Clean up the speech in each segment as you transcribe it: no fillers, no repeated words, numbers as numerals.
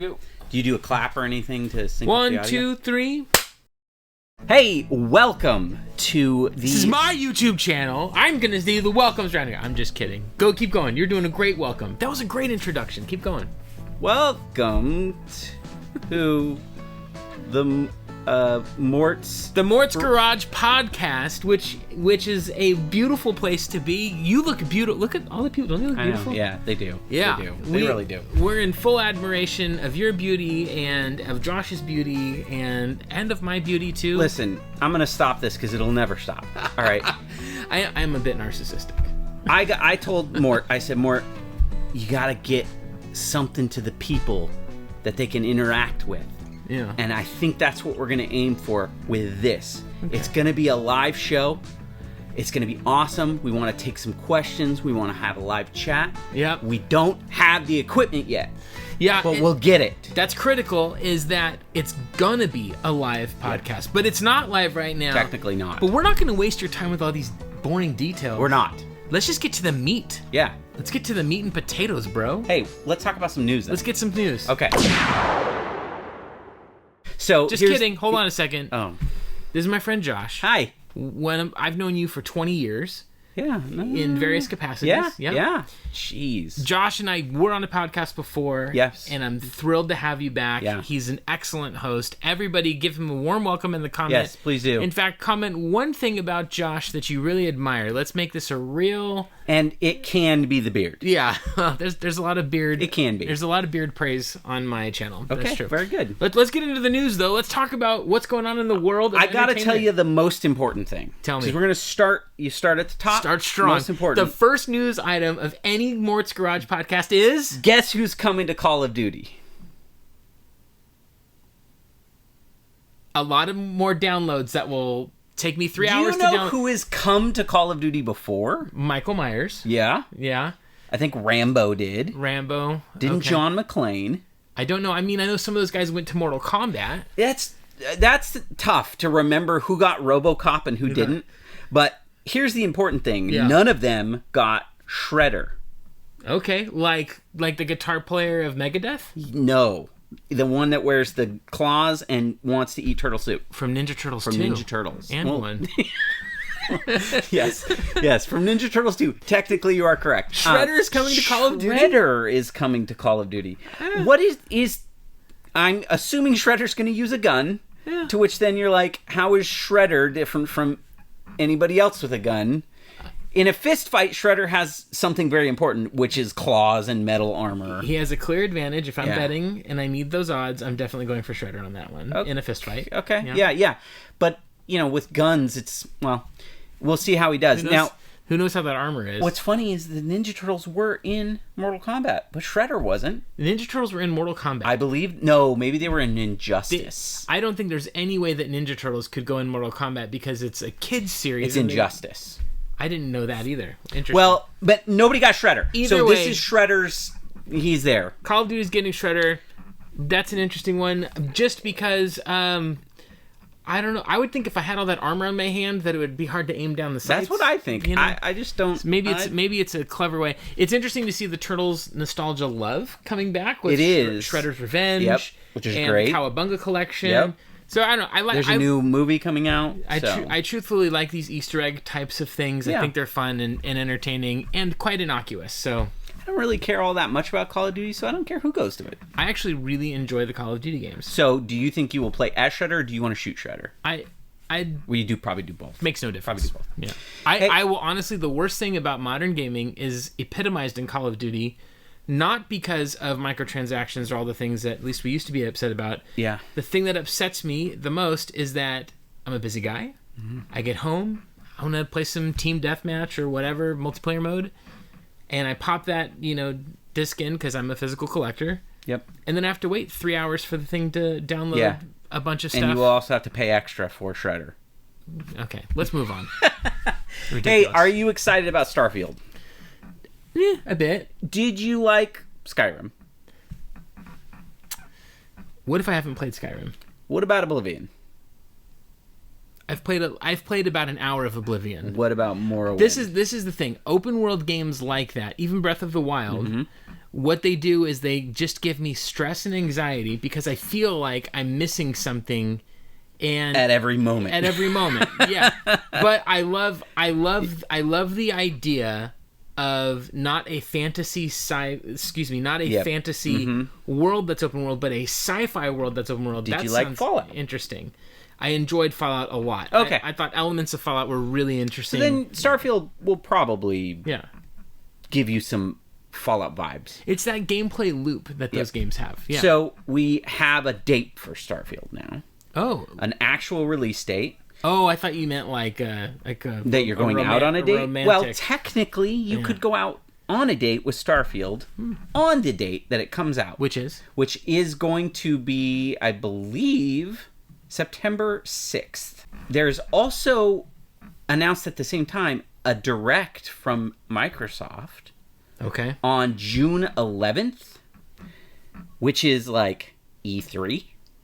Do you do a clap or anything to sync up the audio? 1, 2, 3. Hey, welcome to the... This is my YouTube channel. I'm going to do the welcomes around here. I'm just kidding. Keep going. You're doing a great welcome. That was a great introduction. Keep going. Welcome to the Mort's... The Mort's Garage Podcast, which is a beautiful place to be. You look beautiful. Look at all the people. Don't they look beautiful? Yeah, they do. Yeah. They do. They really do. We're in full admiration of your beauty and of Josh's beauty and of my beauty, too. Listen, I'm going to stop this because it'll never stop. All right? I'm a bit narcissistic. I told Mort, I said, Mort, you got to get something to the people that they can interact with. Yeah. And I think that's what we're going to aim for with this. Okay. It's going to be a live show. It's going to be awesome. We want to take some questions. We want to have a live chat. Yep. We don't have the equipment yet. Yeah. But we'll get it. That's critical, is that it's going to be a live podcast. But it's not live right now. Technically not. But we're not going to waste your time with all these boring details. We're not. Let's just get to the meat. Yeah. Let's get to the meat and potatoes, bro. Hey, let's talk about some news then. Let's get some news. Okay. So just kidding. Hold on a second. Oh. This is my friend Josh. Hi. I've known you for 20 years. Yeah. In various capacities. Yeah. Jeez. Josh and I were on a podcast before. Yes. And I'm thrilled to have you back. Yeah. He's an excellent host. Everybody give him a warm welcome in the comments. Yes, please do. In fact, comment one thing about Josh that you really admire. Let's make this a real... And it can be the beard. Yeah. There's a lot of beard. It can be. There's a lot of beard praise on my channel. Okay, That's true. Very good. Let's get into the news, though. Let's talk about what's going on in the world of I got to tell entertainment. you the most important thing. Tell me. Because we're going to start... You start at the top. Start strong. Most important. The first news item of any Mort's Garage podcast is... Guess who's coming to Call of Duty? A lot of more downloads that will take me 3 hours to download. Do you know who has come to Call of Duty before? Michael Myers. Yeah. Yeah. I think Rambo did. Rambo. Didn't okay. John McClane? I don't know. I mean, I know some of those guys went to Mortal Kombat. That's tough to remember who got RoboCop and who didn't. But here's the important thing. Yeah. None of them got Shredder. Okay. Like the guitar player of Megadeth? No. The one that wears the claws and wants to eat turtle soup. From Ninja Turtles 2. From Ninja Turtles. And one. Yes, from Ninja Turtles 2. Technically, you are correct. Shredder is coming to Call of Duty? Shredder is coming to Call of Duty. What is... I'm assuming Shredder's going to use a gun, to which then you're like, how is Shredder different from anybody else with a gun? In a fist fight, Shredder has something very important, which is claws and metal armor. He has a clear advantage. If I'm betting and I need those odds, I'm definitely going for Shredder on that one in a fist fight. Okay, yeah. But, with guns, it's, we'll see how he does. Who knows how that armor is? What's funny is the Ninja Turtles were in Mortal Kombat, but Shredder wasn't. The Ninja Turtles were in Mortal Kombat. I believe, no, maybe they were in Injustice. I don't think there's any way that Ninja Turtles could go in Mortal Kombat because it's a kid's series. It's Injustice. I didn't know that either. Interesting. Well, but nobody got Shredder. Either way, this is Shredder's... He's there. Call of Duty's getting Shredder. That's an interesting one. Just because... I don't know. I would think if I had all that armor on my hand that it would be hard to aim down the sights. That's what I think. I just don't... Maybe it's a clever way. It's interesting to see the Turtles nostalgia love coming back with it is. Shredder's Revenge, which is and great. Cowabunga collection. Yep. So I don't know. There's a new movie coming out. I truthfully like these Easter egg types of things. I think they're fun and entertaining and quite innocuous. So I don't really care all that much about Call of Duty, so I don't care who goes to it. I actually really enjoy the Call of Duty games. So do you think you will play as Shredder, or do you want to shoot Shredder? We probably do both. Makes no difference. Probably do both. Yeah. I will honestly, the worst thing about modern gaming is epitomized in Call of Duty, not because of microtransactions or all the things that at least we used to be upset about. Yeah. The thing that upsets me the most is that I'm a busy guy. Mm-hmm. I get home, I want to play some team deathmatch or whatever, multiplayer mode, and I pop that, disc in because I'm a physical collector. Yep. And then I have to wait 3 hours for the thing to download a bunch of stuff. And you will also have to pay extra for Shredder. Okay, let's move on. Hey, are you excited about Starfield? Yeah, a bit. Did you like Skyrim? What if I haven't played Skyrim? What about Oblivion? I've played about an hour of Oblivion. What about Morrowind? This is the thing. Open world games like that, even Breath of the Wild, what they do is they just give me stress and anxiety because I feel like I'm missing something. And at every moment. Yeah. But I love the idea of not a fantasy fantasy world that's open world, but a sci-fi world that's open world. Did you like Fallout? Interesting. I enjoyed Fallout a lot. Okay. I thought elements of Fallout were really interesting. So then Starfield will probably give you some Fallout vibes. It's that gameplay loop that those games have. Yeah. So we have a date for Starfield now. Oh. An actual release date. Oh, I thought you meant like a that you're going out on a date. Well, technically, you could go out on a date with Starfield on the date that it comes out, which is going to be, I believe, September 6th. There's also announced at the same time a direct from Microsoft. Okay. On June 11th, which is like E3.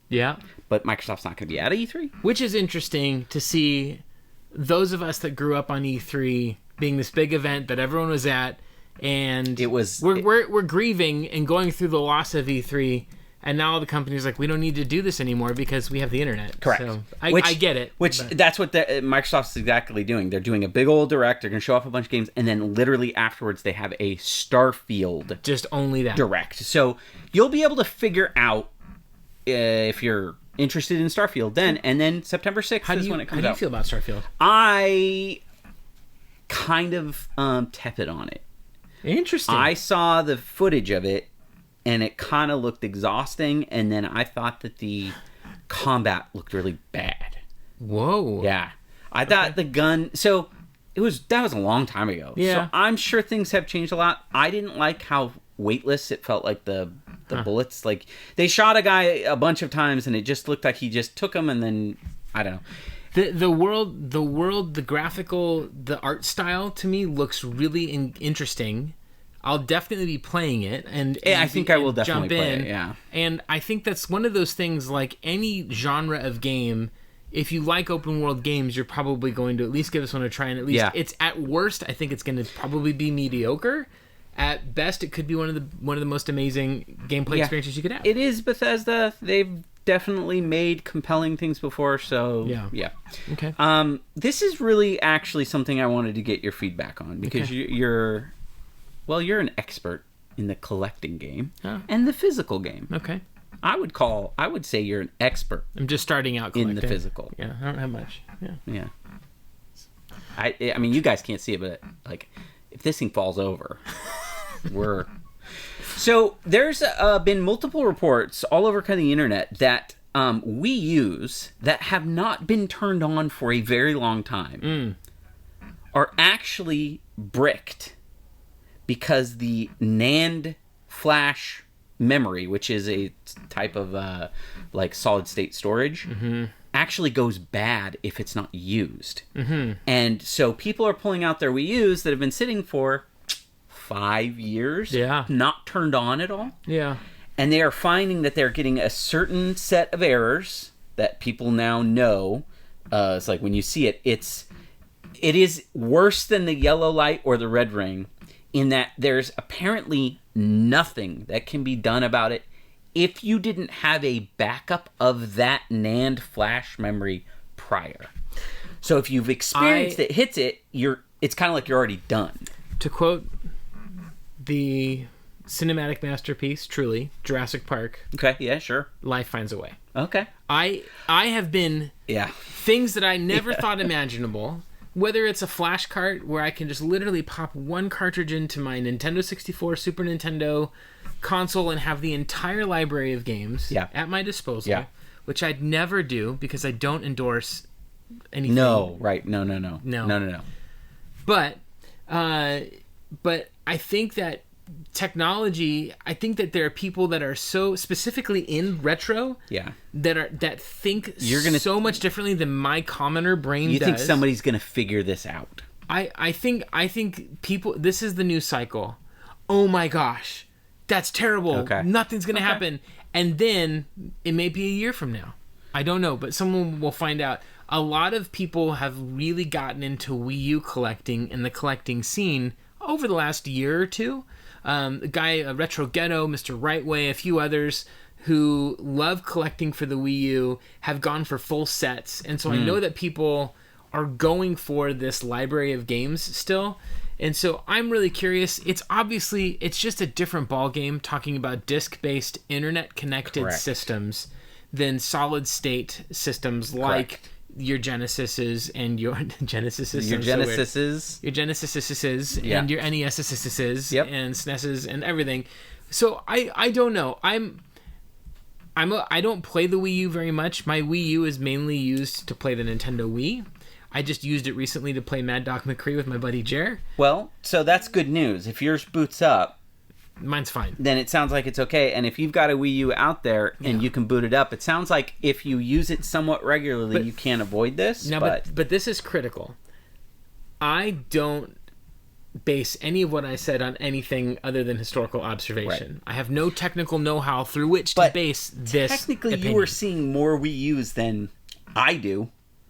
Yeah. But Microsoft's not going to be at E3. Which is interesting to see those of us that grew up on E3 being this big event that everyone was at, and we're grieving and going through the loss of E3, and now the company's like, we don't need to do this anymore because we have the internet. Correct. So I get it. That's what Microsoft's exactly doing. They're doing a big old direct. They're going to show off a bunch of games, and then literally afterwards they have a Starfield just only that direct. So you'll be able to figure out if you're interested in Starfield then, and then September 6th is when it comes out. How do you feel about Starfield? I kind of tepid on it. Interesting. I saw the footage of it, and it kind of looked exhausting, and then I thought that the combat looked really bad. Whoa. Yeah. I thought the gun... So, that was a long time ago. Yeah. So, I'm sure things have changed a lot. I didn't like how weightless it felt, like the bullets. Like, they shot a guy a bunch of times, and it just looked like he just took them, and then... I don't know. The world, the graphical, the art style to me looks really interesting. I'll definitely be playing it, and I think I will definitely play it. Yeah, and I think that's one of those things. Like any genre of game, if you like open world games, you're probably going to at least give this one a try. And at least it's at worst, I think it's going to probably be mediocre. At best, it could be one of the most amazing gameplay experiences you could have. It is Bethesda. They've definitely made compelling things before, so yeah. Okay. This is really actually something I wanted to get your feedback on because you're an expert in the collecting game and the physical game. Okay. I would say you're an expert. I'm just starting out collecting. In the physical. Yeah, I don't have much. Yeah. I mean, you guys can't see it, but like, if this thing falls over, we're... So there's been multiple reports all over kind of the internet that wiius that have not been turned on for a very long time are actually bricked because the NAND flash memory, which is a type of like solid state storage, actually goes bad if it's not used. And so people are pulling out their wiius that have been sitting for 5 years, not turned on at all. Yeah. And they are finding that they're getting a certain set of errors that people now know. It's like when you see it, it is worse than the yellow light or the red ring in that there's apparently nothing that can be done about it if you didn't have a backup of that NAND flash memory prior. So if you've experienced it, hits it, it's kind of like you're already done. To quote the cinematic masterpiece, truly, Jurassic Park. Okay, yeah, sure. Life finds a way. Okay. I have been things that I never thought imaginable. Whether it's a flash cart where I can just literally pop one cartridge into my Nintendo 64, Super Nintendo console and have the entire library of games at my disposal, which I'd never do because I don't endorse anything. No, right. No. But I think that technology, I think that there are people that are so specifically in retro that think so much differently than my commoner brain does. You think somebody's going to figure this out? I think people, this is the news cycle. Oh my gosh, that's terrible. Okay. Nothing's going to happen. And then it may be a year from now. I don't know, but someone will find out. A lot of people have really gotten into Wii U collecting and the collecting scene over the last year or two. The guy, Retro Ghetto, Mr. Rightway, a few others who love collecting for the Wii U have gone for full sets. And so I know that people are going for this library of games still. And so I'm really curious. It's just a different ball game talking about disk-based, internet-connected systems than solid-state systems like your Genesises and your Genesises. Your Genesises. Your Genesises and your NESes and SNESes and everything. So I don't know. I don't play the Wii U very much. My Wii U is mainly used to play the Nintendo Wii. I just used it recently to play Mad Dog McCree with my buddy Jer. Well, so that's good news. If yours boots up, mine's fine. Then it sounds like it's okay. And if you've got a Wii U out there and you can boot it up, it sounds like if you use it somewhat regularly, you can't avoid this. No, but this is critical. I don't base any of what I said on anything other than historical observation. Right. I have no technical know-how through which to base this technically opinion. You are seeing more Wii U's than I do.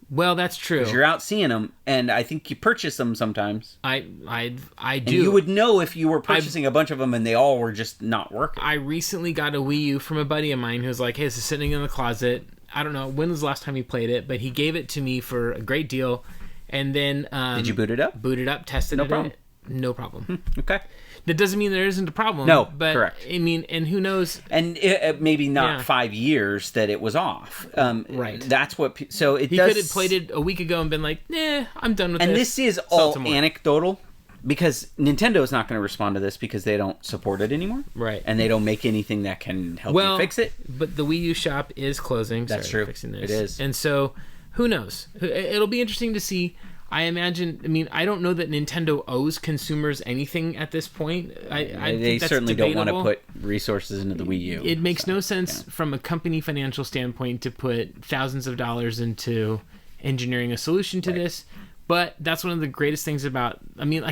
Well, that's true. Because you're out seeing them, and I think you purchase them sometimes. I do. And you would know if you were purchasing a bunch of them and they all were just not working. I recently got a Wii U from a buddy of mine who was like, hey, this is sitting in the closet. I don't know when was the last time he played it, but he gave it to me for a great deal. And then... did you boot it up? Booted up, tested it. No problem. Okay. That doesn't mean there isn't a problem. No, but, correct. I mean, and who knows? And maybe not 5 years that it was off. Right. That's what... So it he could have played it a week ago and been like, nah, I'm done with this. And this is all anecdotal because Nintendo is not going to respond to this because they don't support it anymore. Right. And they don't make anything that can help you fix it. But the Wii U shop is closing. That's true. Fixing this. It is. And so, who knows? It'll be interesting to see. I don't know that Nintendo owes consumers anything at this point. They certainly don't want to put resources into the Wii U. It makes no sense from a company financial standpoint to put thousands of dollars into engineering a solution to this. But that's one of the greatest things about...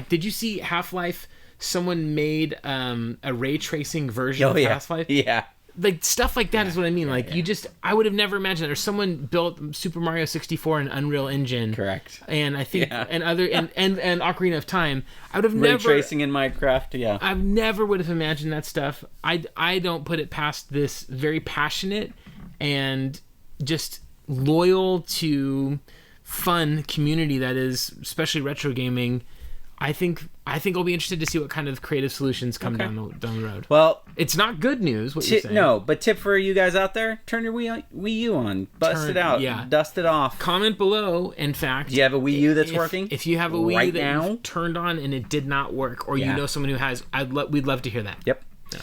did you see Half-Life? Someone made a ray tracing version of Half-Life? Yeah. Like, stuff like that is what I mean. I would have never imagined that. Or someone built Super Mario 64 in Unreal Engine. Correct. And I think, and Ocarina of Time. I would have never... Ray tracing in Minecraft, I never would have imagined that stuff. I don't put it past this very passionate and just loyal to fun community that is, especially retro gaming. I think I'll be interested to see what kind of creative solutions come down the road. Well, it's not good news. What you're saying? No, but tip for you guys out there: turn your Wii U on, bust it out, dust it off. Comment below. In fact, do you have a Wii U that's working? If you have a Wii U that you turned on and it did not work, or you know someone who has, we'd love to hear that. Yep. Yeah.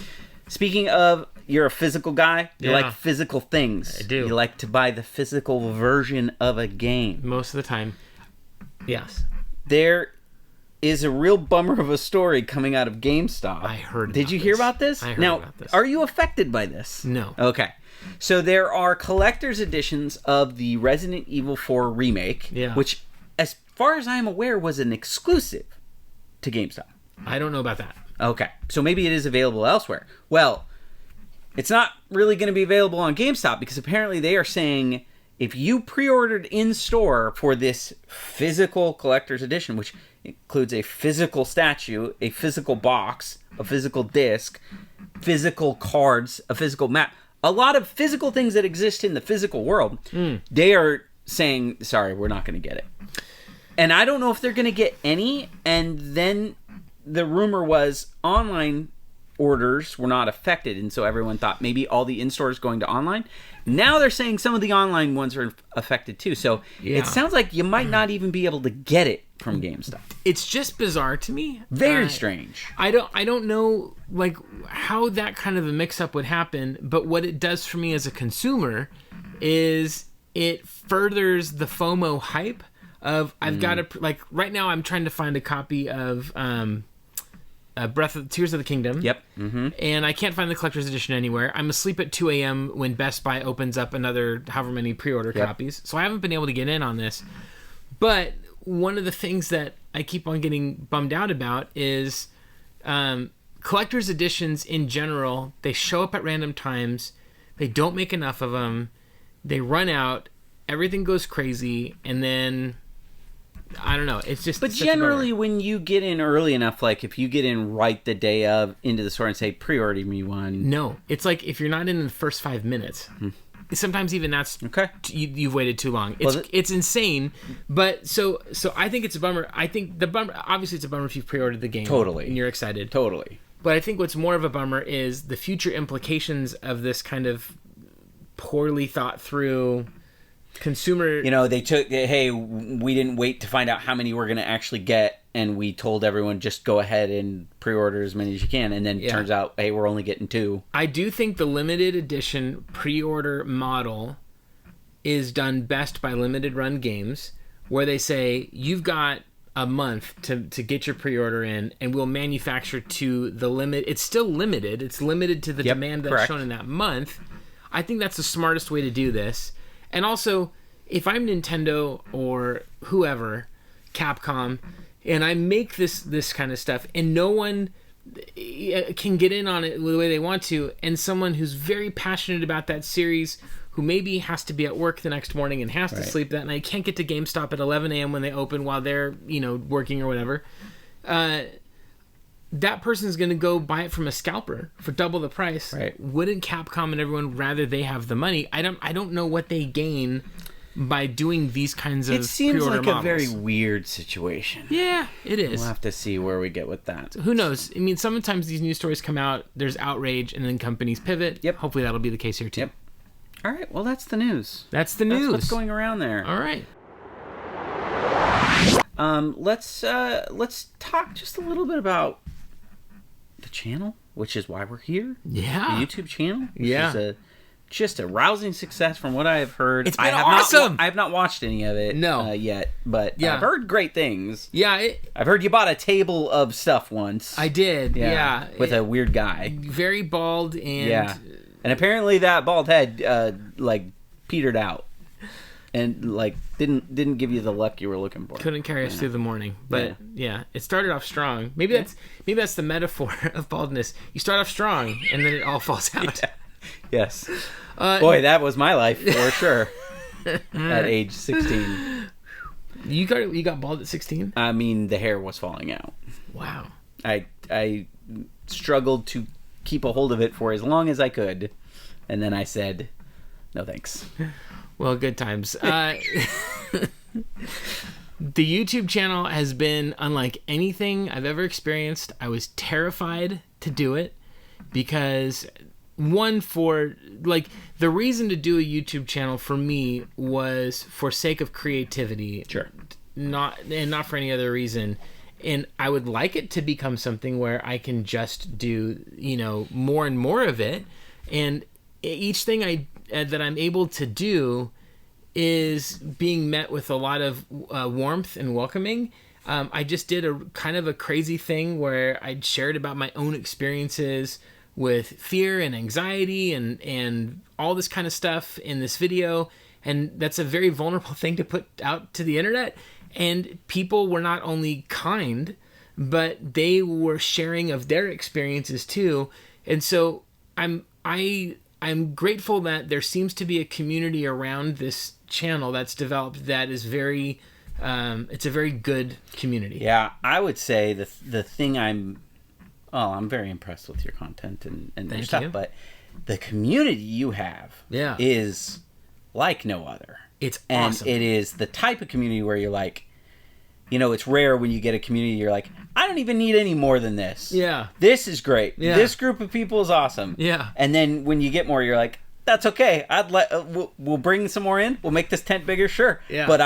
Speaking of, you're a physical guy. You like physical things. I do. You like to buy the physical version of a game most of the time. Yes. There is a real bummer of a story coming out of GameStop. I heard. Did you hear about this? I heard about this. Are you affected by this? No. Okay. So there are collector's editions of the Resident Evil 4 remake, which, as far as I'm aware, was an exclusive to GameStop. I don't know about that. Okay. So maybe it is available elsewhere. Well, it's not really going to be available on GameStop because apparently they are saying if you pre-ordered in-store for this physical collector's edition, which includes a physical statue, a physical box, a physical disc, physical cards, a physical map, a lot of physical things that exist in the physical world, they are saying, sorry, we're not going to get it. And I don't know if they're going to get any, and then the rumor was online orders were not affected, and so everyone thought maybe all the in-stores going to online. Now they're saying some of the online ones are affected too, so it sounds like you might not even be able to get it from GameStop. It's just bizarre to me. Very strange. I don't know like how that kind of a mix-up would happen, but what it does for me as a consumer is it furthers the FOMO hype of I've got to, like, right now I'm trying to find a copy of Tears of the Kingdom. Yep. Mm-hmm. And I can't find the collector's edition anywhere. I'm asleep at 2 a.m. when Best Buy opens up another however many pre-order copies. So I haven't been able to get in on this. But one of the things that I keep on getting bummed out about is collector's editions in general. They show up at random times. They don't make enough of them. They run out. Everything goes crazy. And then I don't know. It's just. But generally, when you get in early enough, like if you get in right the day of into the store and say pre-order me one. No, it's like if you're not in the first 5 minutes. Sometimes even that's okay. You've waited too long. It's insane. But so I think it's a bummer. I think the bummer. Obviously, it's a bummer if you've pre-ordered the game. Totally. And you're excited. Totally. But I think what's more of a bummer is the future implications of this kind of poorly thought through consumer. They took, hey, we didn't wait to find out how many we're going to actually get, and we told everyone just go ahead and pre-order as many as you can, and then it turns out, hey, we're only getting 2. I do think the limited edition pre-order model is done best by limited run games, where they say, you've got a month to get your pre-order in, and we'll manufacture to the limit. It's still limited. It's limited to the demand that's shown in that month. I think that's the smartest way to do this. And also, if I'm Nintendo or whoever, Capcom, and I make this kind of stuff, and no one can get in on it the way they want to, and someone who's very passionate about that series, who maybe has to be at work the next morning and has to sleep that night, can't get to GameStop at 11 a.m. when they open while they're working or whatever, that person's going to go buy it from a scalper for double the price. Right. Wouldn't Capcom and everyone rather they have the money? I don't know what they gain by doing these kinds of It seems pre-order like models. a very weird situation. Yeah, it is. We'll have to see where we get with that. Who knows? I mean, sometimes these news stories come out, there's outrage, and then companies pivot. Yep. Hopefully that'll be the case here too. Yep. All right, well, that's the news. That's the news. That's what's going around there. All right. Let's talk just a little bit about the channel, which is why we're here. Yeah. The YouTube channel. Which Yeah. is just a rousing success from what I have heard. It's been awesome. I have not watched any of it yet, but I've heard great things. Yeah. I've heard you bought a table of stuff once. I did. Yeah. With a weird guy. Very bald and... Yeah. And apparently that bald head, petered out. And, didn't give you the luck you were looking for. Couldn't carry us through the morning. But, it started off strong. Maybe that's the metaphor of baldness. You start off strong, and then it all falls out. Yeah. Yes. Boy, that was my life, for sure. At age 16. You got bald at 16? I mean, the hair was falling out. Wow. I struggled to keep a hold of it for as long as I could. And then I said, no thanks. Well, good times. The YouTube channel has been unlike anything I've ever experienced. I was terrified to do it because, the reason to do a YouTube channel for me was for sake of creativity. Sure. Not for any other reason. And I would like it to become something where I can just do, more and more of it. And each thing that I'm able to do is being met with a lot of warmth and welcoming. I just did a kind of a crazy thing where I shared about my own experiences with fear and anxiety and all this kind of stuff in this video. And that's a very vulnerable thing to put out to the internet. And people were not only kind, but they were sharing of their experiences too. And so I'm grateful that there seems to be a community around this channel that's developed that is very, it's a very good community. Yeah, I would say the thing I'm very impressed with your content and your stuff, but the community you have is like no other. It's awesome. And it is the type of community where you're like, it's rare when you get a community you're like, I don't even need any more than this. Yeah. This is great. Yeah. This group of people is awesome. Yeah. And then when you get more, you're like, that's okay. We'll bring some more in. We'll make this tent bigger, sure. Yeah. But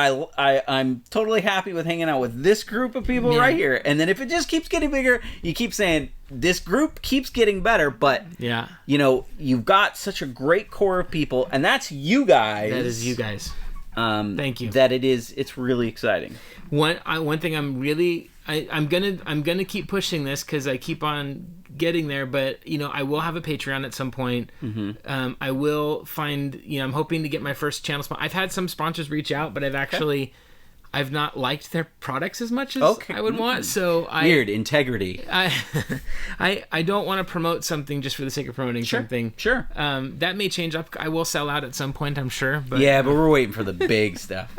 I'm totally happy with hanging out with this group of people right here. And then if it just keeps getting bigger, you keep saying this group keeps getting better. But you've got such a great core of people, and that's you guys. That is you guys. Thank you. It's really exciting. One thing I'm gonna keep pushing this because I keep on getting there, but I will have a Patreon at some point. Mm-hmm. I will find I'm hoping to get my first channel sponsor. I've had some sponsors reach out, but I've not liked their products as much as I would want. So weird integrity. I don't want to promote something just for the sake of promoting something. Sure. That may change up. I will sell out at some point, I'm sure. But but we're waiting for the big stuff.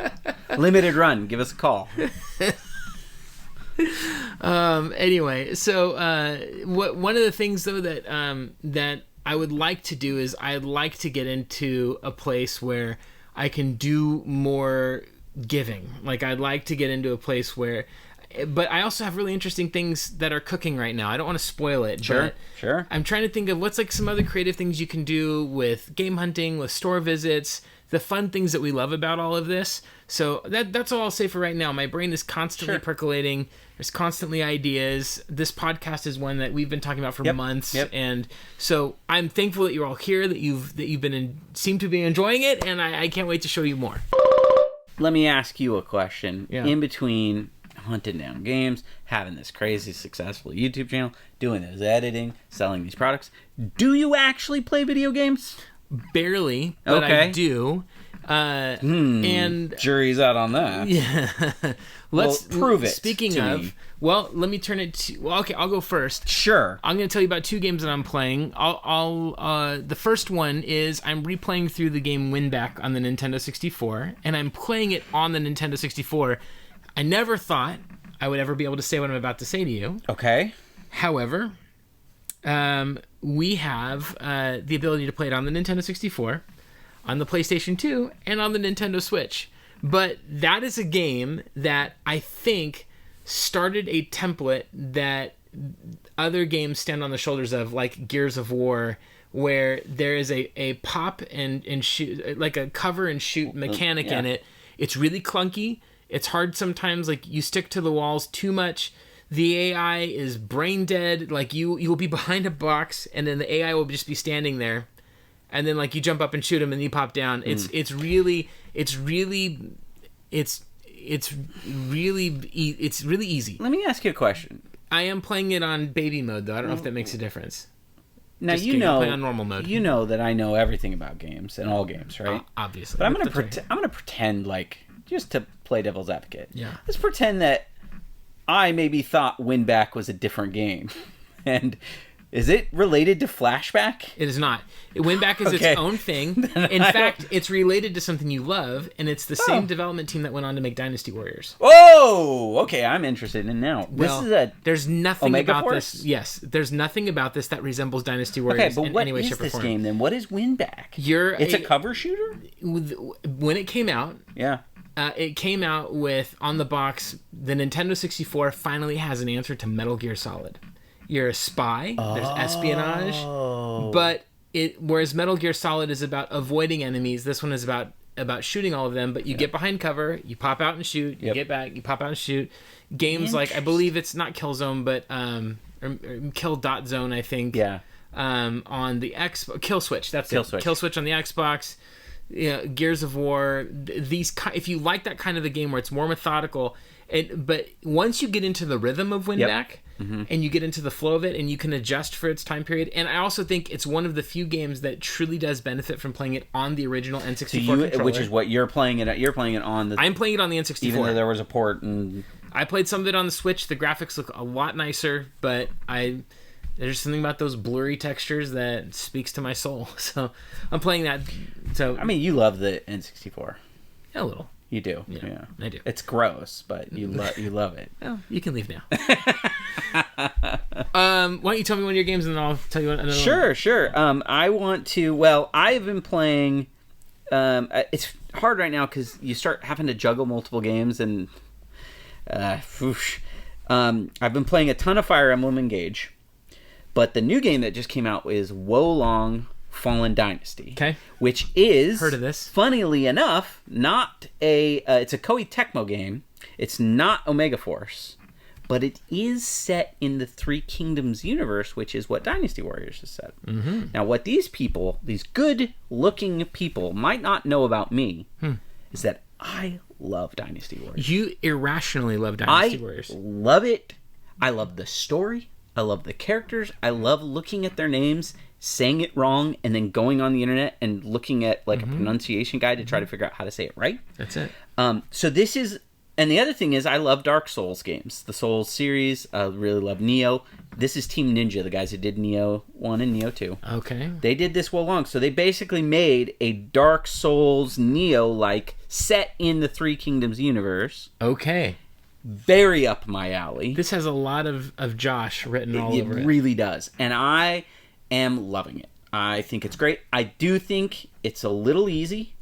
Limited run. Give us a call. Anyway, so one of the things though that I would like to do is I'd like to get into a place where I can do more giving. Like I'd like to get into a place where, but I also have really interesting things that are cooking right now. I don't want to spoil it. Sure. I'm trying to think of what's like some other creative things you can do with game hunting, with store visits, the fun things that we love about all of this. So that's all I'll say for right now. My brain is constantly percolating. There's constantly ideas. This podcast is one that we've been talking about for months, and so I'm thankful that you're all here. That you've been seem to be enjoying it, and I can't wait to show you more. Let me ask you a question. Yeah. In between hunting down games, having this crazy successful YouTube channel, doing this editing, selling these products, do you actually play video games? Barely, but I do. And jury's out on that. Yeah. Let's prove it. Speaking of, well, let me turn it to. Well, okay, I'll go first. Sure. I'm going to tell you about two games that I'm playing. The first one is I'm replaying through the game Winback on the Nintendo 64, and I'm playing it on the Nintendo 64. I never thought I would ever be able to say what I'm about to say to you. Okay. However, we have the ability to play it on the Nintendo 64, on the PlayStation 2, and on the Nintendo Switch. But that is a game that I think started a template that other games stand on the shoulders of, like Gears of War, where there is a pop and shoot, like a cover and shoot mechanic in it. It's really clunky. It's hard sometimes. Like you stick to the walls too much. The AI is brain dead. Like you will be behind a box, and then the AI will just be standing there, and then like you jump up and shoot him, and you pop down. It's really easy. Let me ask you a question. I am playing it on baby mode though. I don't know if that makes a difference. Now Just you kidding, know, I'm playing on normal mode. You know that I know everything about games and all games, right? Obviously, but I'm gonna pretend like, just to play devil's advocate. Yeah. Let's pretend that I maybe thought Winback was a different game, and is it related to Flashback? It is not. Winback is its own thing. In fact, it's related to something you love, and it's the same development team that went on to make Dynasty Warriors. Oh, okay. I'm interested in now. Well, there's nothing Omega about Force? this. Yes, there's nothing about this that resembles Dynasty Warriors but in what any way, is shape, or this form. game then? What is Winback? It's a cover shooter? When it came out, it came out with, on the box, the Nintendo 64 finally has an answer to Metal Gear Solid. You're a spy, there's espionage, but whereas Metal Gear Solid is about avoiding enemies, this one is about shooting all of them, but you get behind cover, you pop out and shoot, you get back, you pop out and shoot. Games like, I believe it's not Killzone, but or Kill.Zone, I think. Yeah. On the Kill Switch, that's Kill it. Switch. Kill Switch on the Xbox. Gears of War, these, if you like that kind of a game where it's more methodical, but once you get into the rhythm of Winback, and you get into the flow of it, and you can adjust for its time period, and I also think it's one of the few games that truly does benefit from playing it on the original N64 controller. Which is what you're playing it at. You're playing it on the... I'm playing it on the N64. Even though there was a port and... I played some of it on the Switch. The graphics look a lot nicer, but there's something about those blurry textures that speaks to my soul. So I'm playing that. So I mean, you love the N64. A little. You do. Yeah, I do. It's gross, but you love it. Oh, you can leave now. Why don't you tell me one of your games, and then I'll tell you another one. Sure. I want to... Well, I've been playing... it's hard right now because you start having to juggle multiple games, and... I've been playing a ton of Fire Emblem Engage, but the new game that just came out is Wolong Fallen Dynasty. Okay. Which is... Heard of this. Funnily enough, not a... it's a Koei Tecmo game. It's not Omega Force. But it is set in the Three Kingdoms universe, which is what Dynasty Warriors is set. Mm-hmm. Now, what these people, these good-looking people, might not know about me is that I love Dynasty Warriors. You irrationally love Dynasty Warriors. I love it. I love the story. I love the characters. I love looking at their names, saying it wrong, and then going on the internet and looking at like a pronunciation guide to try to figure out how to say it right. That's it. So this is And the other thing is, I love Dark Souls games. The Souls series, I really love Neo. This is Team Ninja, the guys who did Neo 1 and Neo 2. Okay. They did this well long. So they basically made a Dark Souls Neo-like set in the Three Kingdoms universe. Okay. Very up my alley. This has a lot of Josh written all over it. It really does. And I am loving it. I think it's great. I do think it's a little easy.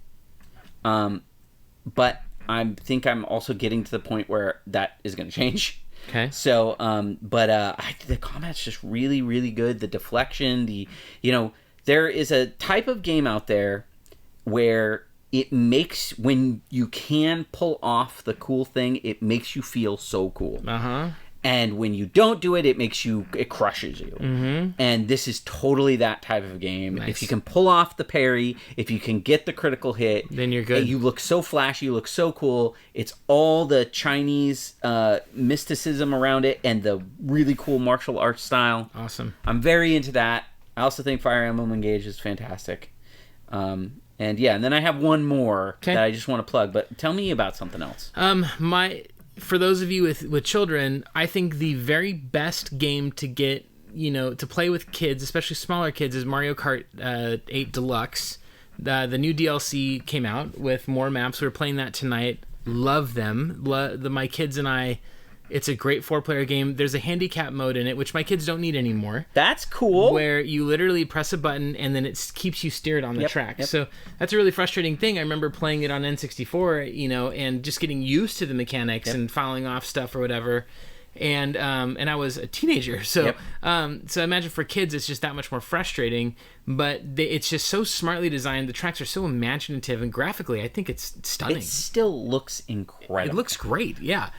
But I think I'm also getting to the point where that is going to change. Okay. So, the combat's just really, really good. The deflection, there is a type of game out there where it makes, when you can pull off the cool thing, it makes you feel so cool. Uh-huh. And when you don't do it, it crushes you. Mm-hmm. And this is totally that type of game. Nice. If you can pull off the parry, if you can get the critical hit, then you're good. You look so flashy, you look so cool. It's all the Chinese mysticism around it and the really cool martial arts style. Awesome. I'm very into that. I also think Fire Emblem Engage is fantastic. And then I have one more that I just want to plug. But tell me about something else. For those of you with children, I think the very best game to get, to play with kids, especially smaller kids, is Mario Kart 8 Deluxe. The new DLC came out with more maps. We were playing that tonight. Love them. My kids and I, it's a great 4-player game. There's a handicap mode in it, which my kids don't need anymore. That's cool. Where you literally press a button and then it keeps you steered on the track. Yep. So that's a really frustrating thing. I remember playing it on N64, and just getting used to the mechanics and filing off stuff or whatever. And I was a teenager, so so I imagine for kids it's just that much more frustrating. But it's just so smartly designed. The tracks are so imaginative, and graphically, I think it's stunning. It still looks incredible. It looks great, yeah.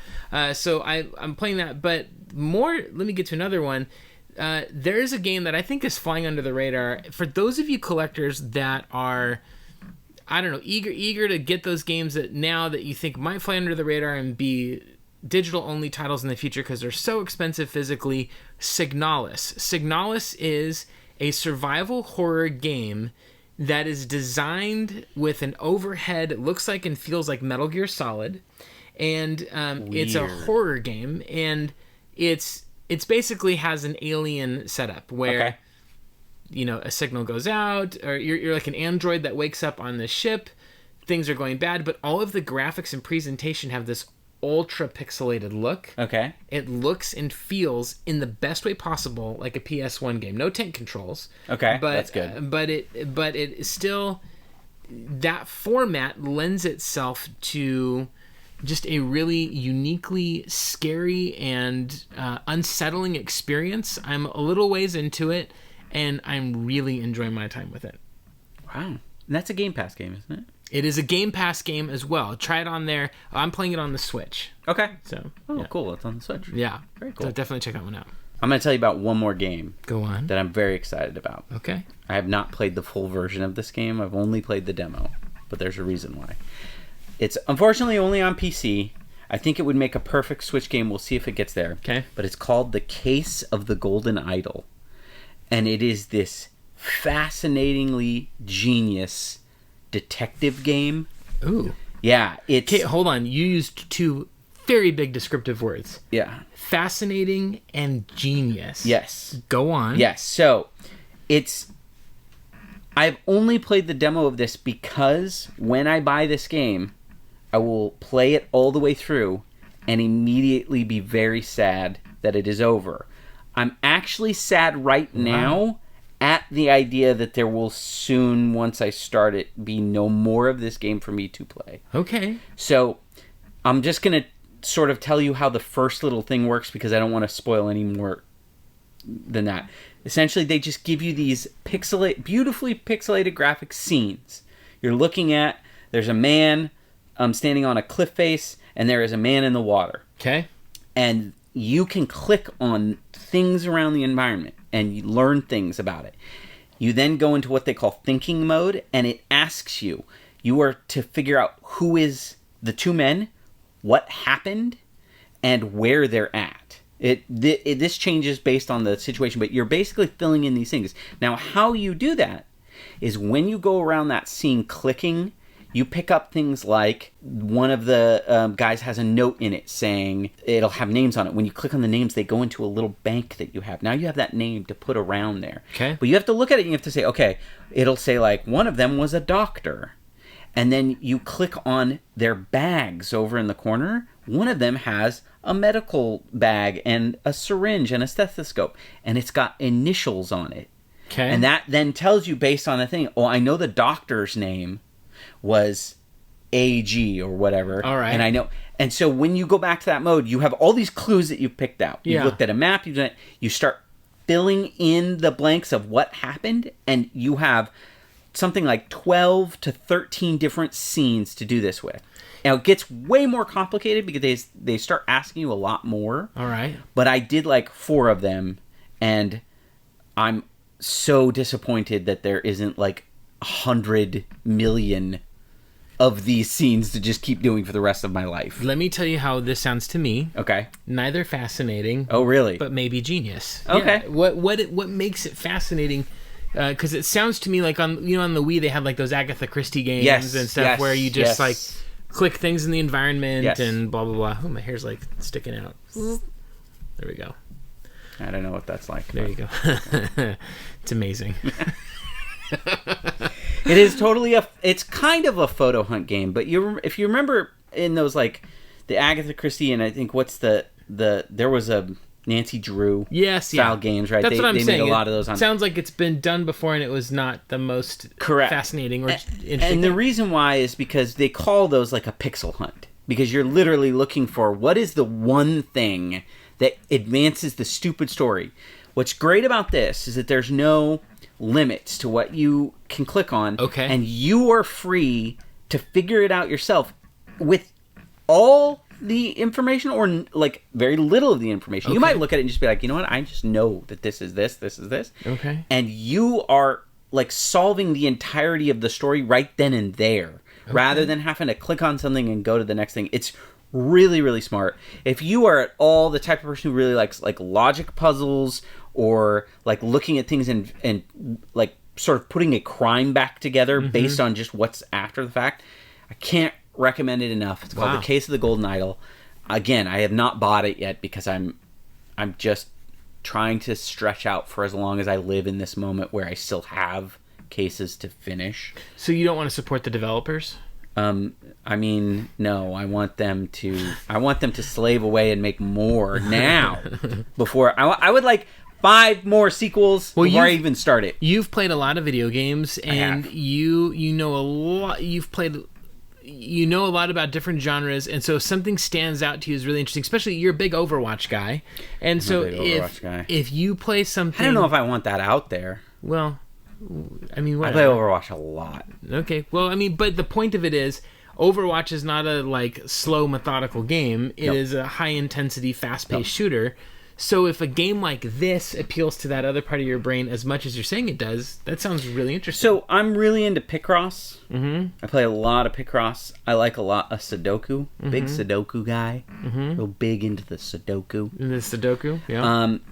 So I'm playing that, but more. Let me get to another one. There is a game that I think is flying under the radar for those of you collectors that are, I don't know, eager to get those games that now that you think might fly under the radar and be digital only titles in the future because they're so expensive physically. Signalis is a survival horror game that is designed with an overhead, it looks like and feels like Metal Gear Solid, and it's a horror game, and it's basically has an alien setup where a signal goes out, or you're like an android that wakes up on the ship, things are going bad, but all of the graphics and presentation have this ultra pixelated look. Okay. It looks and feels in the best way possible like a PS1 game. No tank controls. Okay, that's good. But it still, that format lends itself to just a really uniquely scary and unsettling experience. I'm a little ways into it, and I'm really enjoying my time with it. Wow. And that's a Game Pass game, isn't it? It is a Game Pass game as well. Try it on there. I'm playing it on the Switch. Okay. So, cool. It's on the Switch. Yeah. Very cool. So definitely check that one out. I'm going to tell you about one more game. Go on. That I'm very excited about. Okay. I have not played the full version of this game. I've only played the demo, but there's a reason why. It's unfortunately only on PC. I think it would make a perfect Switch game. We'll see if it gets there. Okay. But it's called The Case of the Golden Idol. And it is this fascinatingly genius detective game. Ooh. Yeah, it's... Okay, hold on. You used two very big descriptive words. Yeah. Fascinating and genius. Yes. Go on. Yes. So, it's... I've only played the demo of this because when I buy this game, I will play it all the way through and immediately be very sad that it is over. I'm actually sad right now at the idea that there will soon, once I start it, be no more of this game for me to play. Okay. So, I'm just going to sort of tell you how the first little thing works because I don't want to spoil any more than that. Essentially, they just give you these beautifully pixelated graphic scenes. You're looking at, there's a man standing on a cliff face, and there is a man in the water. Okay. And you can click on things around the environment and you learn things about it. You then go into what they call thinking mode, and it asks you are to figure out who is the two men, what happened, and where they're at. This changes based on the situation, but you're basically filling in these things. Now, how you do that is when you go around that scene clicking, you pick up things like one of the guys has a note in it saying it'll have names on it. When you click on the names, they go into a little bank that you have. Now you have that name to put around there. Okay. But you have to look at it and you have to say, okay, it'll say like one of them was a doctor. And then you click on their bags over in the corner. One of them has a medical bag and a syringe and a stethoscope. And it's got initials on it. Okay. And that then tells you based on the thing, oh, I know the doctor's name was AG or whatever. All right. And I know. And so when you go back to that mode, you have all these clues that you've picked out. You've looked at a map. You start filling in the blanks of what happened. And you have something like 12 to 13 different scenes to do this with. Now, it gets way more complicated because they start asking you a lot more. All right. But I did like 4 of them. And I'm so disappointed that there isn't like 100 million of these scenes to just keep doing for the rest of my life. Let me tell you how this sounds to me. Okay. Neither fascinating. Oh, really? But maybe genius. Okay. Yeah. What makes it fascinating? Because it sounds to me like on the Wii they had like those Agatha Christie games and stuff where you just like click things in the environment and blah blah blah. Oh, my hair's like sticking out. There we go. I don't know what that's like. There you go. It's amazing. It is totally it's kind of a photo hunt game, but if you remember in those like the Agatha Christie and I think what's there was a Nancy Drew style games, right? That's what I'm saying. Made a lot of those. It sounds like it's been done before and it was not the most fascinating or interesting. And the reason why is because they call those like a pixel hunt because you're literally looking for what is the one thing that advances the stupid story. What's great about this is that there's no limits to what you can click on. Okay. And you are free to figure it out yourself with all the information or like very little of the information. Okay. You might look at it and just be like, you know what? I just know that this is this is this. Okay. And you are like solving the entirety of the story right then and there rather than having to click on something and go to the next thing. It's really, really smart. If you are at all the type of person who really likes like logic puzzles or like looking at things and like sort of putting a crime back together based on just what's after the fact, I can't recommend it enough. It's called The Case of the Golden Idol. Again, I have not bought it yet because I'm just trying to stretch out for as long as I live in this moment where I still have cases to finish. So you don't want to support the developers? I mean, no. I want them to slave away and make more now. Before I would like 5 more sequels before I even start it. You've played a lot of video games, and you know a lot. You know a lot about different genres, and so if something stands out to you is really interesting. Especially you're a big Overwatch guy, and so if you play something, I don't know if I want that out there. Well, I mean, whatever. I play Overwatch a lot. Okay, well, I mean, but the point of it is, Overwatch is not a like slow, methodical game. It is a high intensity, fast paced shooter. So if a game like this appeals to that other part of your brain as much as you're saying it does, that sounds really interesting. So I'm really into Picross. I play a lot of Picross. I like a lot of Sudoku. Big Sudoku guy. Real big into the Sudoku.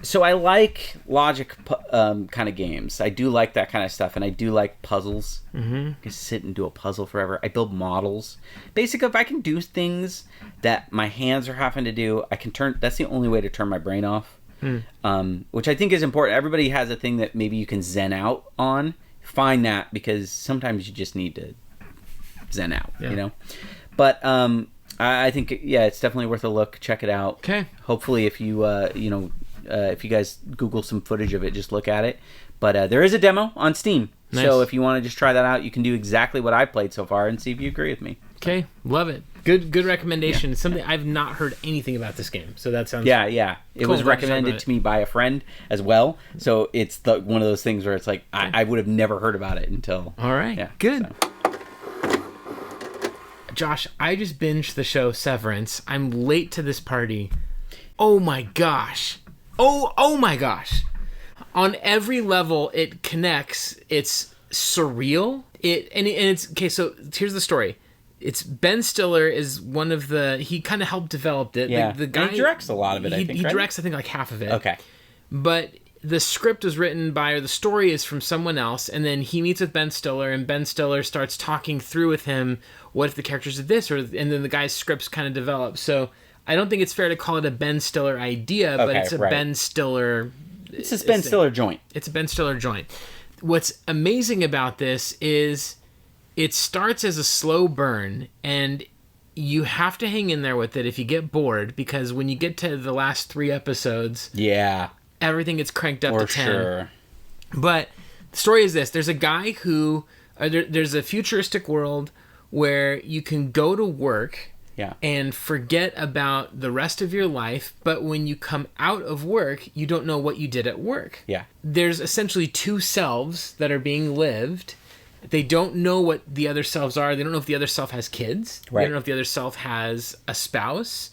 So I like logic kind of games. I do like that kind of stuff, and I do like puzzles. I can sit and do a puzzle forever. I build models. Basically, if I can do things that my hands are having to do, I can turn. That's the only way to turn my brain off. Which I think is important. Everybody has a thing that maybe you can zen out on. Find that, because sometimes you just need to zen out, you know. But I think it's definitely worth a look. Check it out. Okay. Hopefully, if you if you guys Google some footage of it, just look at it. But there is a demo on Steam. Nice. So if you want to just try that out, you can do exactly what I've played so far and see if you agree with me. Okay, love it. Good recommendation. It's something I've not heard anything about this game, so that sounds It cool. Was recommended to me by a friend as well. So it's one of those things where it's like I would have never heard about it until. All right, good. So. Josh, I just binged the show Severance. I'm late to this party. Oh my gosh. Oh my gosh. On every level, it connects. It's surreal. It's okay. So here's the story. It's Ben Stiller is one of he kind of helped develop it. Yeah. The guy he directs a lot of it. He directs, I think, like half of it. Okay. But the script was written by, or the story is from someone else, and then he meets with Ben Stiller, and Ben Stiller starts talking through with him, what if the characters did this, and then the guy's scripts kind of develop. So I don't think it's fair to call it a Ben Stiller idea, but it's a Ben Stiller... It's a Ben Stiller joint. It's a Ben Stiller joint. What's amazing about this is it starts as a slow burn, and you have to hang in there with it if you get bored, because when you get to the last 3 episodes, everything gets cranked up to 10. Sure. But the story is this. There's a guy who... there's a futuristic world where you can go to work and forget about the rest of your life, but when you come out of work, you don't know what you did at work. There's essentially 2 selves that are being lived. They don't know what the other selves are. They don't know if the other self has kids. They don't know if the other self has a spouse.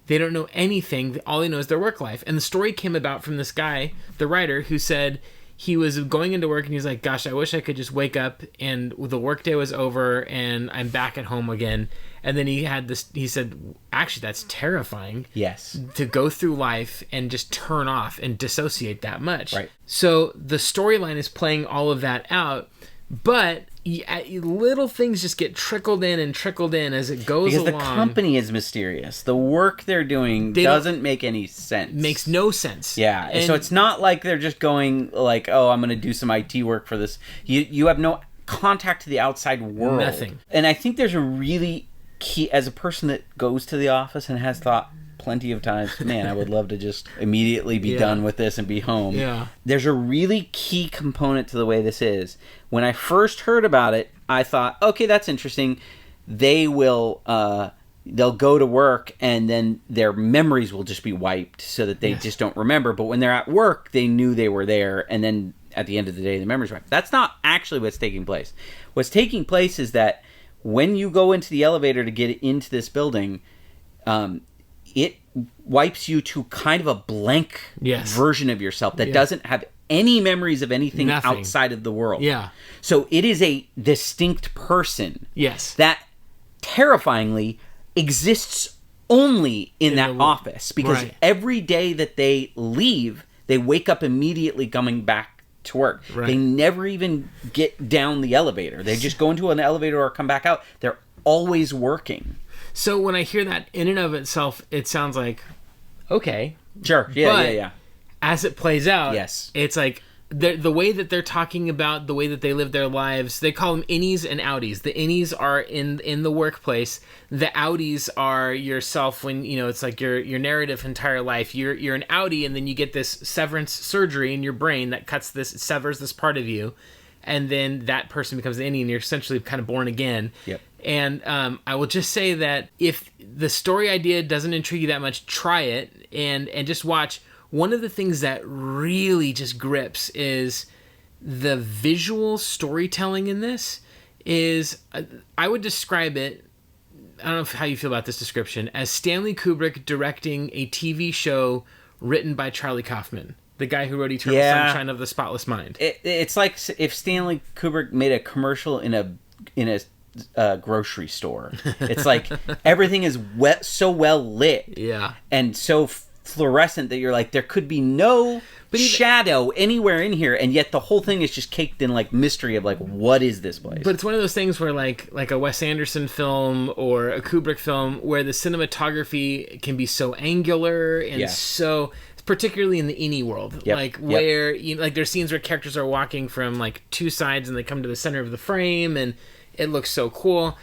They don't know anything. All they know is their work life. And the story came about from this guy, the writer, who said he was going into work and he's like, gosh, I wish I could just wake up and the workday was over and I'm back at home again. And then he had this, he said, actually, that's terrifying. Yes. To go through life and just turn off and dissociate that much. So the storyline is playing all of that out, but little things just get trickled in as it goes along. Because the company is mysterious. The work they're doing doesn't make any sense. Makes no sense. Yeah. And so it's not like they're just going like, oh, I'm going to do some IT work for this. You have no contact to the outside world. Nothing. And I think there's a really key, as a person that goes to the office and has thought plenty of times, man, I would love to just immediately be done with this and be home. There's a really key component to the way this is. When I first heard about it, I thought, okay, that's interesting. They will, they'll go to work and then their memories will just be wiped so that they just don't remember. But when they're at work, they knew they were there. And then at the end of the day, the memories wiped. That's not actually what's taking place. What's taking place is that when you go into the elevator to get into this building, it wipes you to kind of a blank version of yourself that doesn't have any memories of anything outside of the world. So it is a distinct person that terrifyingly exists only in that office, because every day that they leave, they wake up immediately coming back to work. They never even get down the elevator. They just go into an elevator or come back out. They're always working. So when I hear that, in and of itself, it sounds like, okay. Sure. Yeah. As it plays out, it's like the way that they're talking about the way that they live their lives. They call them innies and outies. The innies are in the workplace. The outies are yourself when, it's like your narrative entire life. You're an outie, and then you get this severance surgery in your brain that severs this part of you, and then that person becomes an innie, and you're essentially kind of born again. And I will just say that if the story idea doesn't intrigue you that much, try it and just watch. One of the things that really just grips is the visual storytelling in this is, I would describe it, I don't know how you feel about this description, as Stanley Kubrick directing a TV show written by Charlie Kaufman, the guy who wrote Eternal Sunshine of the Spotless Mind. It's like if Stanley Kubrick made a commercial in a grocery store. It's like everything is so well lit and so fluorescent that you're like, there could be no shadow anywhere in here, and yet the whole thing is just caked in like mystery of like, what is this place? But it's one of those things where like a Wes Anderson film or a Kubrick film where the cinematography can be so angular and so, particularly in the innie world, where like there's scenes where characters are walking from like 2 sides and they come to the center of the frame, and it looks so cool.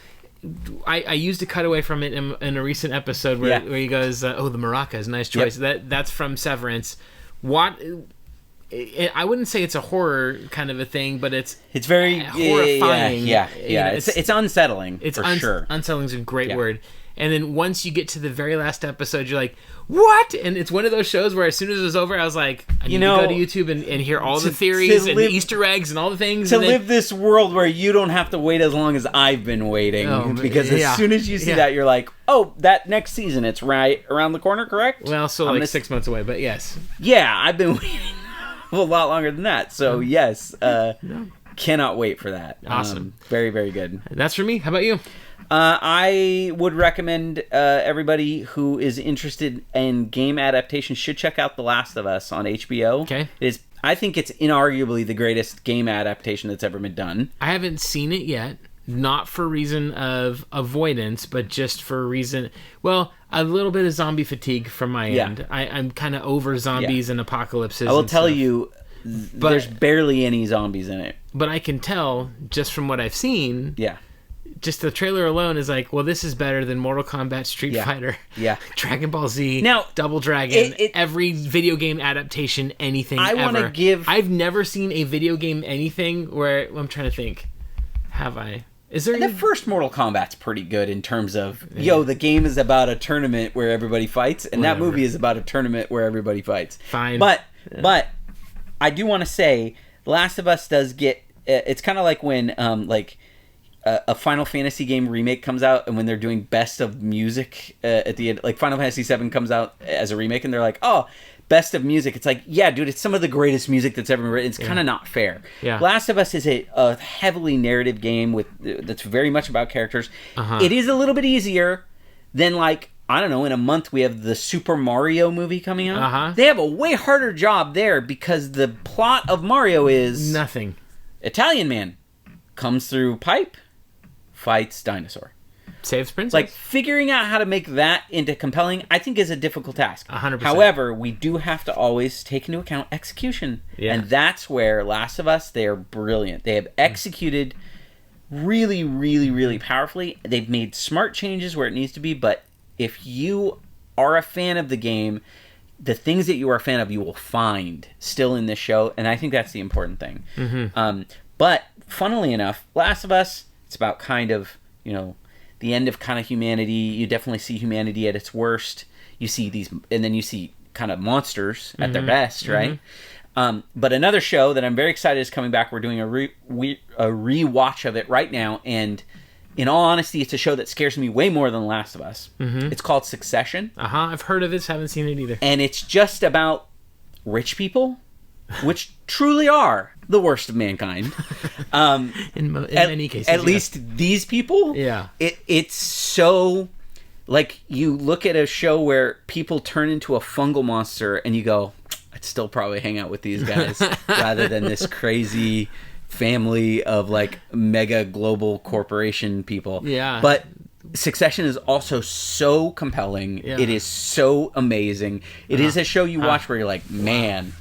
I used a cutaway from it in a recent episode where he goes, "Oh, the maracas, nice choice." That's from Severance. I wouldn't say it's a horror kind of a thing, but it's very horrifying. It's unsettling. It's for sure. Unsettling is a great word. And then once you get to the very last episode, you're like, what? And it's one of those shows where as soon as it was over, I was like, I need to go to YouTube and hear all the theories and the Easter eggs and all the things. To live this world where you don't have to wait as long as I've been waiting. Because as soon as you see that, you're like, oh, that next season, it's right around the corner, correct? Well, so like 6 months away, but yes. Yeah, I've been waiting a lot longer than that. So yes, cannot wait for that. Awesome. Very, very good. That's for me. How about you? I would recommend everybody who is interested in game adaptation should check out The Last of Us on HBO. Okay. It is I think it's inarguably the greatest game adaptation that's ever been done. I haven't seen it yet, not for reason of avoidance, but just for a reason... Well, a little bit of zombie fatigue from my end. I'm kind of over zombies and apocalypses. I will tell you, there's barely any zombies in it. But I can tell, just from what I've seen... Yeah. Just the trailer alone is like, well, this is better than Mortal Kombat, Street Fighter, Dragon Ball Z, now, Double Dragon, every video game adaptation, anything ever. I've never seen a video game anything where... I'm trying to think. Have I? Is there the first Mortal Kombat's pretty good in terms of, the game is about a tournament where everybody fights, and that movie is about a tournament where everybody fights. Fine. But I do want to say, Last of Us does get... It's kind of like when, a Final Fantasy game remake comes out, and when they're doing best of music at the end, like Final Fantasy VII comes out as a remake, and they're like, oh, best of music. It's like, yeah, dude, it's some of the greatest music that's ever been written. It's kind of not fair. Yeah. Last of Us is a heavily narrative game that's very much about characters. It is a little bit easier than, like, I don't know, in a month we have the Super Mario movie coming out. They have a way harder job there because the plot of Mario is... Nothing. Italian man comes through pipe, fights dinosaur, saves princess. Like, figuring out how to make that into compelling, I think, is a difficult task. 100%. However, we do have to always take into account execution. And that's where Last of Us, they are brilliant. They have executed really, really, really powerfully. They've made smart changes where it needs to be, but if you are a fan of the game, the things that you are a fan of, you will find still in this show, and I think that's the important thing. But, funnily enough, Last of Us, it's about kind of, the end of kind of humanity. You definitely see humanity at its worst. You see these, and then you see kind of monsters at their best, right? But another show that I'm very excited is coming back. We're doing a rewatch of it right now, and in all honesty, it's a show that scares me way more than Last of Us. It's called Succession. I've heard of this, haven't seen it either. And it's just about rich people, which truly are the worst of mankind. In many cases. At least these people. Yeah. It's so... Like, you look at a show where people turn into a fungal monster and you go, I'd still probably hang out with these guys rather than this crazy family of, like, mega global corporation people. Yeah. But Succession is also so compelling. Yeah. It is so amazing. It is a show you watch where you're like, man...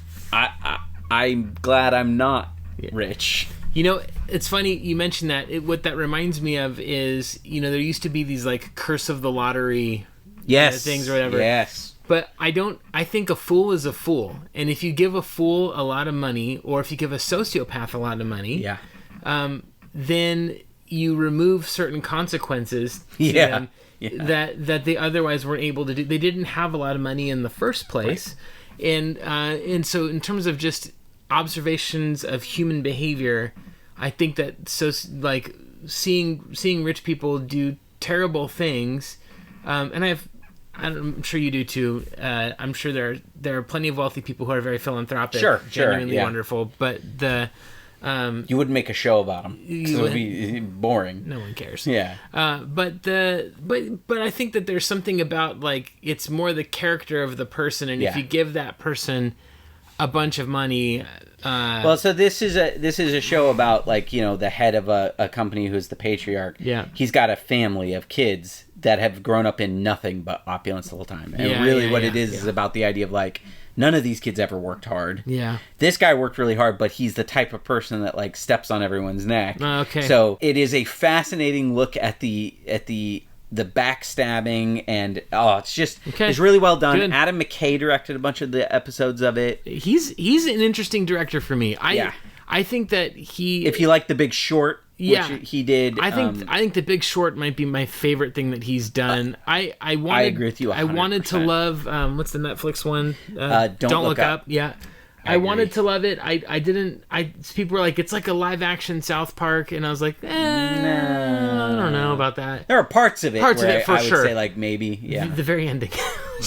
I'm glad I'm not rich. It's funny you mentioned that. What that reminds me of is, there used to be these, like, curse of the lottery things or whatever. Yes. But I think a fool is a fool. And if you give a fool a lot of money, or if you give a sociopath a lot of money, then you remove certain consequences to them that they otherwise weren't able to do. They didn't have a lot of money in the first place. Right. And so in terms of just observations of human behavior, I think that seeing rich people do terrible things, and I'm sure you do too. I'm sure there are plenty of wealthy people who are very philanthropic, genuinely wonderful. But you wouldn't make a show about them. It would be boring. No one cares. Yeah. But I think that there's something about, like, it's more the character of the person, and if you give that person a bunch of money. Well, so this is a show about, like, the head of a company who's the patriarch. Yeah. He's got a family of kids that have grown up in nothing but opulence the whole time. And it is about the idea of, like, none of these kids ever worked hard. Yeah. This guy worked really hard, but he's the type of person that, like, steps on everyone's neck. Okay. So it is a fascinating look at the backstabbing, and it's really well done. Good. Adam McKay directed a bunch of the episodes of it. He's an interesting director for me. I think that if you like The Big Short, which he did, I think The Big Short might be my favorite thing that he's done. I agree with you 100%. I wanted to love what's the Netflix one? Don't Look Up. Yeah. I wanted to love it. I didn't. People were like, it's like a live action South Park, and I was like, I don't know about that. There are parts of it for I sure. would say, like, maybe, the very ending.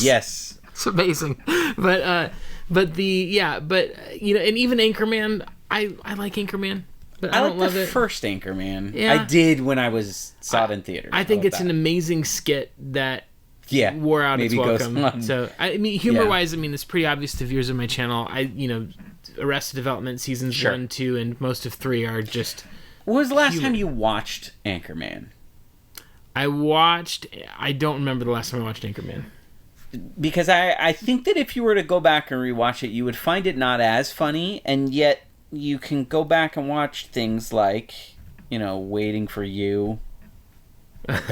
Yes, it's amazing. But and even Anchorman, I like Anchorman, but I don't love it. First Anchorman. Yeah. I did when I saw it in theaters. I think it's an amazing skit that. Wore out its welcome. So humor-wise, it's pretty obvious to viewers of my channel. Arrested Development seasons Sure. 1, 2, and most of 3 are just... When was the last time you watched Anchorman? I don't remember the last time I watched Anchorman. Because I think that if you were to go back and rewatch it, you would find it not as funny, and yet you can go back and watch things like, Waiting for You. Waiting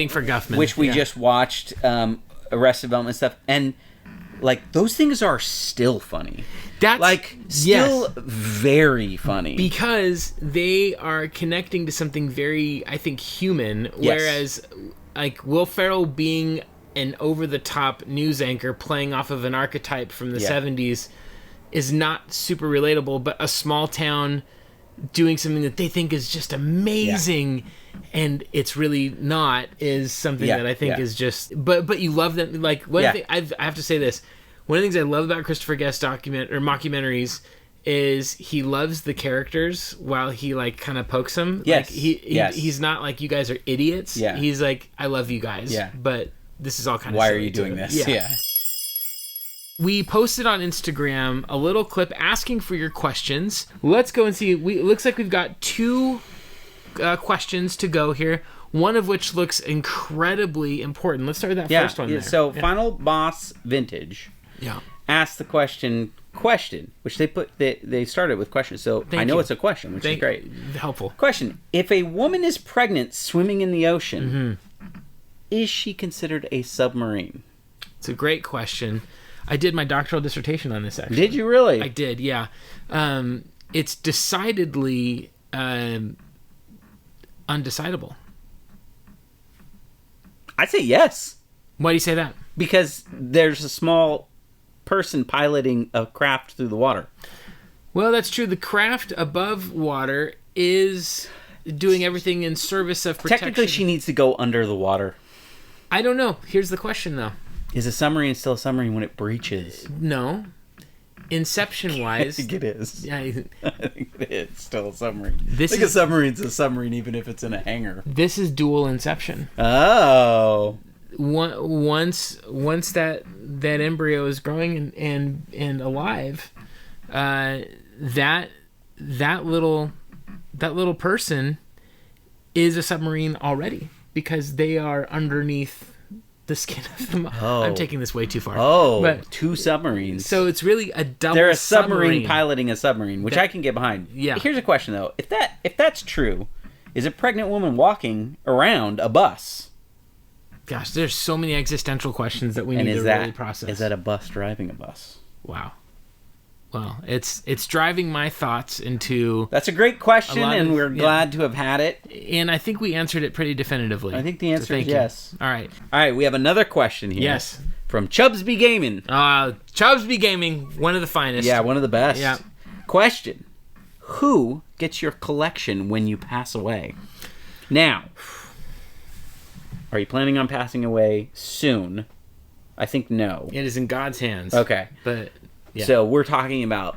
for Guffman. Which we just watched, Arrested Development stuff, and those things are still funny. That's still very funny. Because they are connecting to something very, I think, human, whereas Will Ferrell being an over-the-top news anchor playing off of an archetype from the 70s is not super relatable, but a small town doing something that they think is just amazing and it's really not is something that I think is just but you love them. Thing, I have to say this, one of the things I love about Christopher Guest mockumentaries is he loves the characters while he kind of pokes them. He's not like, you guys are idiots. He's like, I love you guys, but this is all kind of why are you doing this? We posted on Instagram a little clip asking for your questions. Let's go and see. It looks like we've got 2 questions to go here, one of which looks incredibly important. Let's start with that first one there. So Final Boss Vintage asked the question, which they started with questions, so I know it's a question, which is great. Helpful. Question: if a woman is pregnant swimming in the ocean, is she considered a submarine? It's a great question. I did my doctoral dissertation on this, actually. Did you really? I did, yeah. It's decidedly undecidable. I'd say yes. Why do you say that? Because there's a small person piloting a craft through the water. Well, that's true. The craft above water is doing everything in service of protection. Technically, she needs to go under the water. I don't know. Here's the question, though. Is a submarine still a submarine when it breaches? No. Inception-wise... I think it is. Yeah, I think it is still a submarine. A submarine's a submarine even if it's in a hangar. This is dual inception. Oh. Once that embryo is growing and alive, that little person is a submarine already, because they are underneath the skin of them. I'm taking this way too far. But 2 submarines. So it's really a double. They're a submarine piloting a submarine, which I can get behind. Yeah. Here's a question though: if that's true, is a pregnant woman walking around a bus? Gosh, there's so many existential questions that we need to really process. Is that a bus driving a bus? Wow. Well, it's driving my thoughts into... That's a great question, and we're glad to have had it. And I think we answered it pretty definitively. I think the answer is yes. All right. All right, we have another question here. Yes. From Chubbsby Gaming. Chubbsby Gaming, one of the finest. Yeah, one of the best. Yeah. Question: who gets your collection when you pass away? Now, are you planning on passing away soon? I think no. It is in God's hands. Okay. But... yeah. So we're talking about,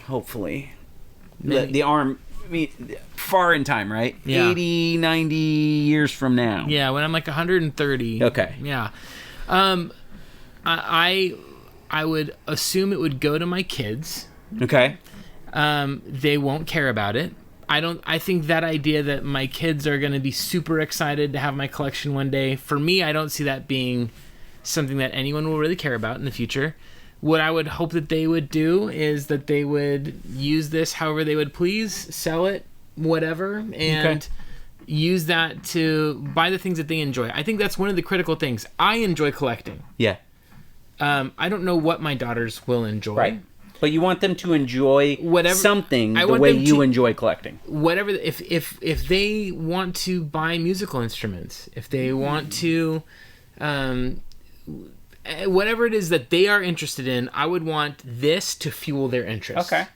hopefully, the arm, far in time, right? Yeah. 80, 90 years from now. Yeah, when I'm 130. Okay. Yeah. I would assume it would go to my kids. Okay. They won't care about it. I think that idea that my kids are going to be super excited to have my collection one day, for me, I don't see that being something that anyone will really care about in the future. What I would hope that they would do is that they would use this however they would please, sell it, whatever, and use that to buy the things that they enjoy. I think that's one of the critical things. I enjoy collecting. Yeah. I don't know what my daughters will enjoy. Right. But you want them to enjoy something the way you enjoy collecting. Whatever. If they want to buy musical instruments, if they want to... whatever it is that they are interested in, I would want this to fuel their interest. Okay.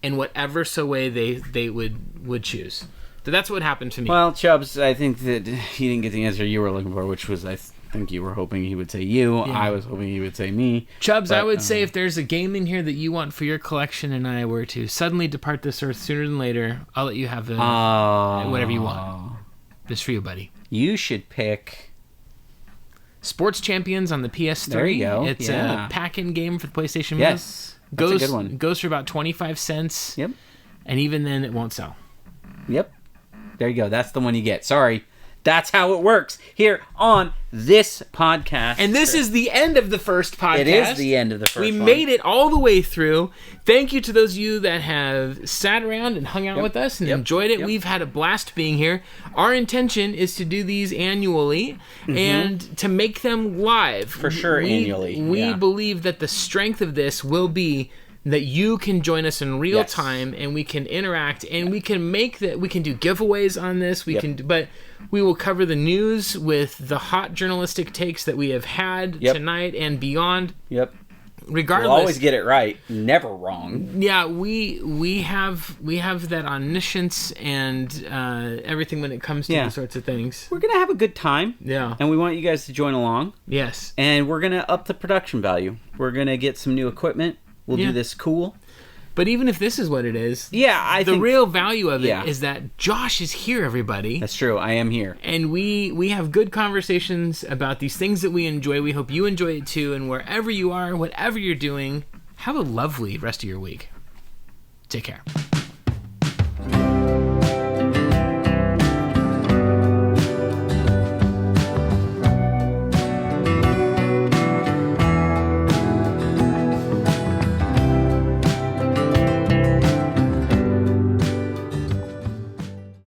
In whatever way they would choose. So that's what happened to me. Well, Chubbs, I think that he didn't get the answer you were looking for, which was, I think you were hoping he would say you. Yeah. I was hoping he would say me. Chubbs, I would say if there's a game in here that you want for your collection and I were to suddenly depart this earth sooner than later, I'll let you have whatever you want. Just for you, buddy. You should pick Sports Champions on the PS3. There you go. It's a pack-in game for the PlayStation. Yes. That's a good one. Goes for about 25 cents. Yep. And even then, it won't sell. Yep. There you go. That's the one you get. Sorry. That's how it works here on this podcast. And this is the end of the first podcast. It is the end of the first We one. made it all the way through. Thank you to those of you that have sat around and hung out with us and enjoyed it. We've had a blast being here. Our intention is to do these annually and to make them live. For sure, annually. We believe that the strength of this will be that you can join us in real time and we can interact and we can make that. We can do giveaways on this. But we will cover the news with the hot journalistic takes that we have had tonight and beyond. Yep. Regardless, we'll always get it right, never wrong. Yeah, we have that omniscience and everything when it comes to these sorts of things. We're gonna have a good time. Yeah, and we want you guys to join along. Yes, and we're gonna up the production value. We're gonna get some new equipment. We'll do this cool. But even if this is what it is, I think the real value of it is that Josh is here, everybody. That's true. I am here. And we have good conversations about these things that we enjoy. We hope you enjoy it too. And wherever you are, whatever you're doing, have a lovely rest of your week. Take care.